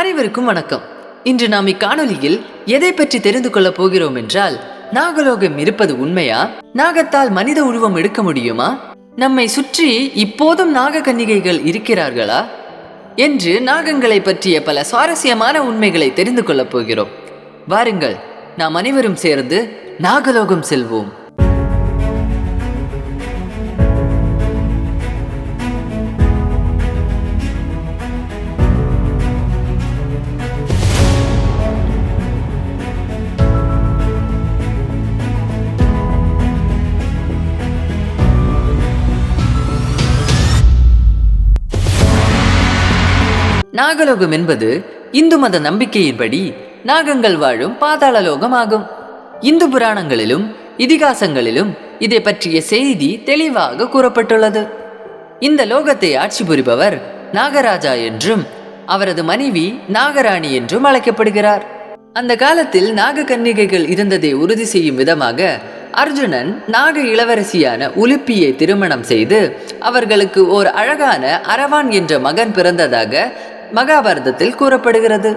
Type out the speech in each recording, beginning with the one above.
அனைவருக்கும் வணக்கம். இன்று நாம் இக்காணொலியில் எதை பற்றி தெரிந்து கொள்ளப் போகிறோம் என்றால், நாகலோகம் இருப்பது உண்மையா? நாகத்தால் மனித உருவம் எடுக்க முடியுமா? நம்மை சுற்றி இப்போதும் நாகக்கன்னிகைகள் இருக்கிறார்களா என்று நாகங்களை பற்றிய பல சுவாரஸ்யமான உண்மைகளை தெரிந்து கொள்ளப் போகிறோம். வாருங்கள், நாம் அனைவரும் சேர்ந்து நாகலோகம் செல்வோம். நாகலோகம் என்பது இந்து மத நம்பிக்கையின்படி நாகங்கள் வாழும் பாதாள லோகம் ஆகும். இந்து புராணங்களிலும் இதிகாசங்களிலும் இதை பற்றிய செய்தி தெளிவாக கூறப்பட்டுள்ளது. இந்த லோகத்தை ஆட்சி புரிபவர் நாகராஜா என்றும் அவரது மனைவி நாகராணி என்றும் அழைக்கப்படுகிறார். அந்த காலத்தில் நாகக்கன்னிகைகள் இருந்ததை உறுதி செய்யும் விதமாக அர்ஜுனன் நாக இளவரசியான உலுப்பியை திருமணம் செய்து அவர்களுக்கு ஓர் அழகான அரவான் என்ற மகன் பிறந்ததாக மகாபாரதத்தில் கூறப்படுகிறது.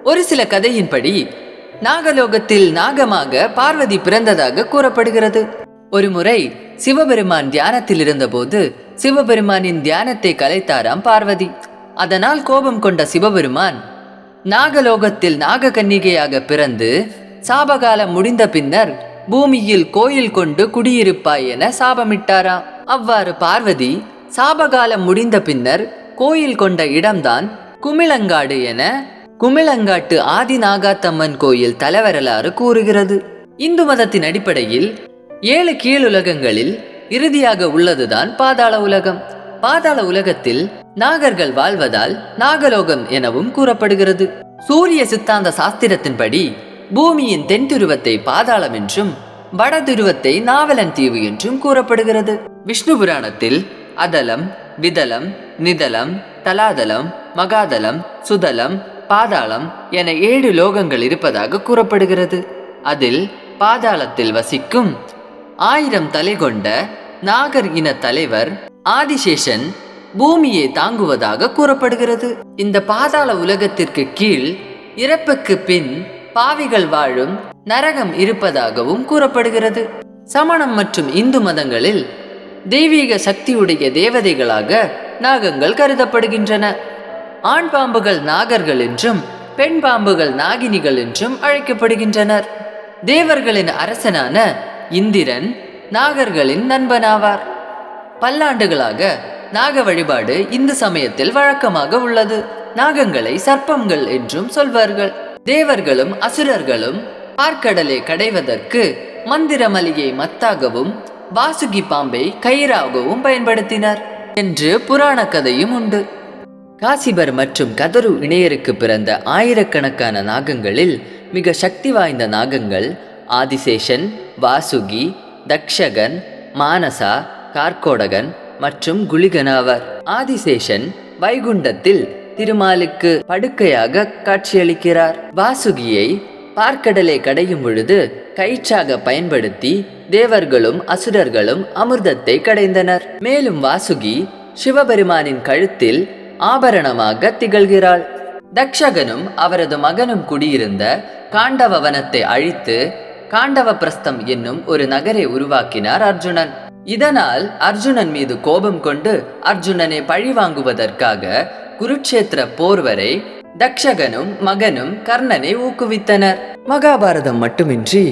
ஒரு சில கதையின்படி நாகலோகத்தில் நாகமாக பார்வதி பிறந்ததாக கூறப்படுகிறது. ஒரு முறை சிவபெருமான் தியானத்தில் இருந்தபோது சிவபெருமானின் தியானத்தை கலைத்தாராம் பார்வதி. அதனால் கோபம் கொண்ட சிவபெருமான் நாகலோகத்தில் நாகக்கன்னிகையாக பிறந்து சாபகாலம் முடிந்த பின்னர் பூமியில் கோயில் கொண்டு குடியிருப்பாய் என சாபமிட்டாராம். அவ்வாறு பார்வதி சாபகாலம் முடிந்த பின்னர் கோயில் கொண்ட இடம்தான் குமிழங்காடு என குமிழங்காட்டு ஆதி நாகாத்தம்மன் கோயில் தலைவரலாறு கூறுகிறது. இந்து மதத்தின் அடிப்படையில் 7 கீழுலகங்களில் இறுதியாக உள்ளதுதான் பாதாள உலகம். பாதாள உலகத்தில் நாகர்கள் வாழ்வதால் நாகலோகம் எனவும் கூறப்படுகிறது. சூரிய சித்தாந்த சாஸ்திரத்தின்படி பூமியின் தென் துருவத்தை பாதாளம் என்றும் வட துருவத்தை நாவலன் தீவு என்றும் கூறப்படுகிறது. விஷ்ணு புராணத்தில் அதலம், விதலம், நிதலம், தலாதலம், மகாதலம், சுதலம், பாதாளம் என 7 லோகங்கள் இருப்பதாக கூறப்படுகிறது. அதில் பாதாளத்தில் வசிக்கும் 1000 தலை கொண்ட நாகர் இன தலைவர் ஆதிசேஷன் பூமியை தாங்குவதாக கூறப்படுகிறது. இந்த பாதாள உலகத்திற்கு கீழ் இறப்புக்கு பின் பாவிகள் வாழும் நரகம் இருப்பதாகவும் கூறப்படுகிறது. சமணம் மற்றும் இந்து மதங்களில் தெய்வீக சக்தியுடைய தேவதைகளாக நாகங்கள் கருதப்படுகின்றன. ஆண் பாம்புகள் நாகர்கள் என்றும் பெண் பாம்புகள் நாகினிகள் என்றும் அழைக்கப்படுகின்றனர். தேவர்களின் அரசனான இந்திரன் நாகர்களின் நண்பனாவார். பல்லாண்டுகளாக நாக வழிபாடு இந்து சமயத்தில் வழக்கமாக உள்ளது. நாகங்களை சர்ப்பங்கள் என்றும் சொல்வார்கள். தேவர்களும் அசுரர்களும் பார்க்கடலை கடைவதற்கு மந்திரமலியை மத்தாகவும் வாசுகி பாம்பை கயிறாகவும் பயன்படுத்தினர் என்று புராண கதையும் உண்டு. காசிபர் மற்றும் கதரு இணையருக்கு பிறந்த ஆயிரக்கணக்கான நாகங்களில் மிக சக்தி வாய்ந்த நாகங்கள் ஆதிசேஷன், வாசுகி, தக்ஷகன், மானசா, கார்கோடகன் மற்றும் குளிகனாவர். ஆதிசேஷன் வைகுண்டத்தில் திருமாலுக்கு படுக்கையாக காட்சியளிக்கிறார். வாசுகியை பார்க்கடலை கடையும் பொழுது கயிற்றாக பயன்படுத்தி தேவர்களும் அசுரர்களும் அமிர்தத்தை கடைந்தனர். மேலும் வாசுகி சிவபெருமானின் கழுத்தில் ஆபரணமாக திகழ்கிறாள். தக்ஷகனும் அவரது மகனும் குடியிருந்த காண்டவ வனத்தை அழித்து காண்டவ பிரஸ்தம் என்னும் ஒரு நகரை உருவாக்கினார் அர்ஜுனன். இதனால் அர்ஜுனன் மீது கோபம் கொண்டு அர்ஜுனனை பழிவாங்குவதற்காக குருட்சேத்திர போர் வரை தக்ஷகனும் மகனும் கர்ணனை ஊக்குவித்தனர். மகாபாரதம் மட்டுமின்றி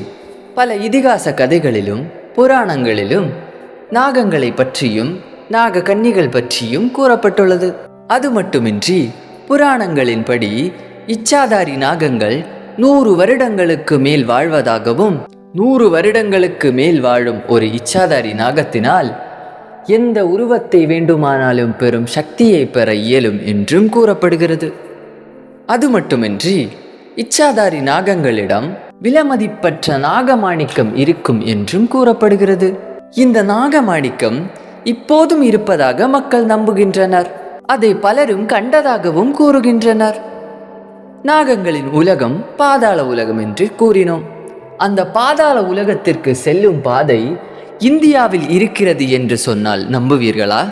பல இதிகாச கதைகளிலும் புராணங்களிலும் நாகங்களை பற்றியும் நாக கன்னிகள் பற்றியும் கூறப்பட்டுள்ளது. அது மட்டுமின்றி புராணங்களின்படி இச்சாதாரி நாகங்கள் 100 வருடங்களுக்கு மேல் வாழ்வதாகவும் 100 வருடங்களுக்கு மேல் வாழும் ஒரு இச்சாதாரி நாகத்தினால் எந்த உருவத்தை வேண்டுமானாலும் பெறும் சக்தியை பெற இயலும் என்றும் கூறப்படுகிறது. அது மட்டுமின்றி இச்சாதாரி நாகங்களிடம் விலைமதிப்பற்ற நாகமாணிக்கம் இருக்கும் என்றும் கூறப்படுகிறது. இந்த நாகமாணிக்கம் இப்போதும் இருப்பதாக மக்கள் நம்புகின்றனர். அதை பலரும் கண்டதாகவும் கூறுகின்றனர். நாகங்களின் உலகம் பாதாள உலகம் என்று கூறினோம். அந்த பாதாள உலகத்திற்கு செல்லும் பாதை இந்தியாவில் இருக்கிறது என்று சொன்னால் நம்புவீர்களா?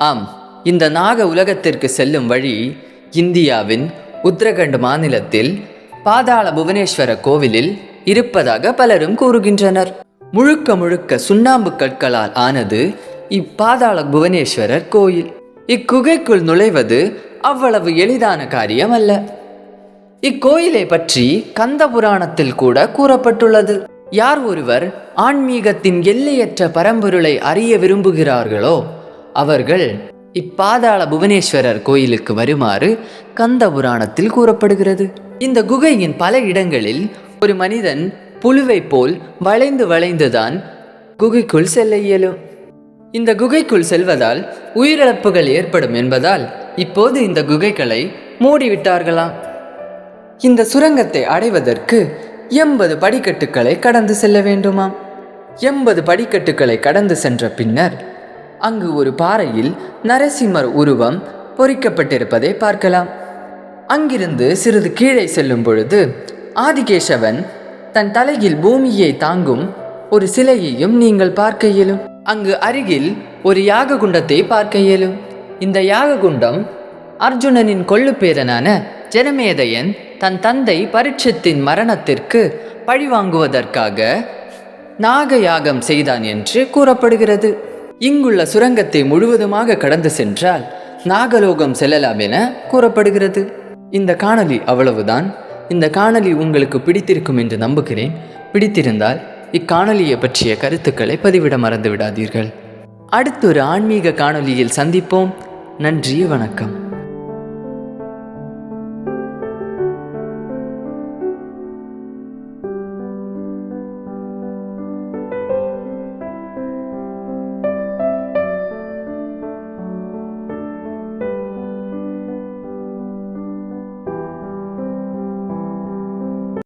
ஆம், இந்த நாக உலகத்திற்கு செல்லும் வழி இந்தியாவின் உத்தரகண்ட் மாநிலத்தில் பாதாள புவனேஸ்வர கோவிலில் இருப்பதாக பலரும் கூறுகின்றனர். முழுக்க முழுக்க சுண்ணாம்பு கற்களால் ஆனது இப்பாதாள புவனேஸ்வரர் கோயில். இக்குகைக்குள் நுழைவது அவ்வளவு எளிதான காரியம் அல்ல. இக்கோயிலை பற்றி கந்த புராணத்தில் கூட கூறப்பட்டுள்ளது. யார் ஒருவர் ஆன்மீகத்தின் எல்லையற்ற பரம்பொருளை அறிய விரும்புகிறார்களோ அவர்கள் இப்பாதாள புவனேஸ்வரர் கோயிலுக்கு வருமாறு கந்த புராணத்தில் கூறப்படுகிறது. இந்த குகையின் பல இடங்களில் ஒரு மனிதன் புழுவை போல் வளைந்து வளைந்துதான் குகைக்குள் செல்ல இயலும். இந்த குகைக்குள் செல்வதால் உயிரிழப்புகள் ஏற்படும் என்பதால் இப்போது இந்த குகைகளை மூடிவிட்டார்களாம். இந்த சுரங்கத்தை அடைவதற்கு 80 படிக்கட்டுகளை கடந்து செல்ல வேண்டுமாம். 80 படிக்கட்டுகளை கடந்து சென்ற பின்னர் அங்கு ஒரு பாறையில் நரசிம்மர் உருவம் பொறிக்கப்பட்டிருப்பதை பார்க்கலாம். அங்கிருந்து சிறிது கீழே செல்லும் பொழுது ஆதிகேசவன் தன் தலையில் பூமியை தாங்கும் ஒரு சிலையையும் நீங்கள் பார்க்க இயலும். அங்கு அருகில் ஒரு யாக குண்டத்தை பார்க்க இயலும். இந்த யாக குண்டம் அர்ஜுனனின் கொள்ளுப்பேரனான ஜனமேதையன் தன் தந்தை பரீட்சித்தின் மரணத்திற்கு பழிவாங்குவதற்காக நாக யாகம் செய்தான் என்று கூறப்படுகிறது. இங்குள்ள சுரங்கத்தை முழுவதுமாக கடந்து சென்றால் நாகலோகம் செல்லலாம் என கூறப்படுகிறது. இந்த காணொளி அவ்வளவுதான். இந்த காணொளி உங்களுக்கு பிடித்திருக்கும் என்று நம்புகிறேன். பிடித்திருந்தால் இக்காணொலியை பற்றிய கருத்துக்களை பதிவிட மறந்து விடாதீர்கள். அடுத்தொரு ஆன்மீக காணொளியில் சந்திப்போம். நன்றி, வணக்கம்.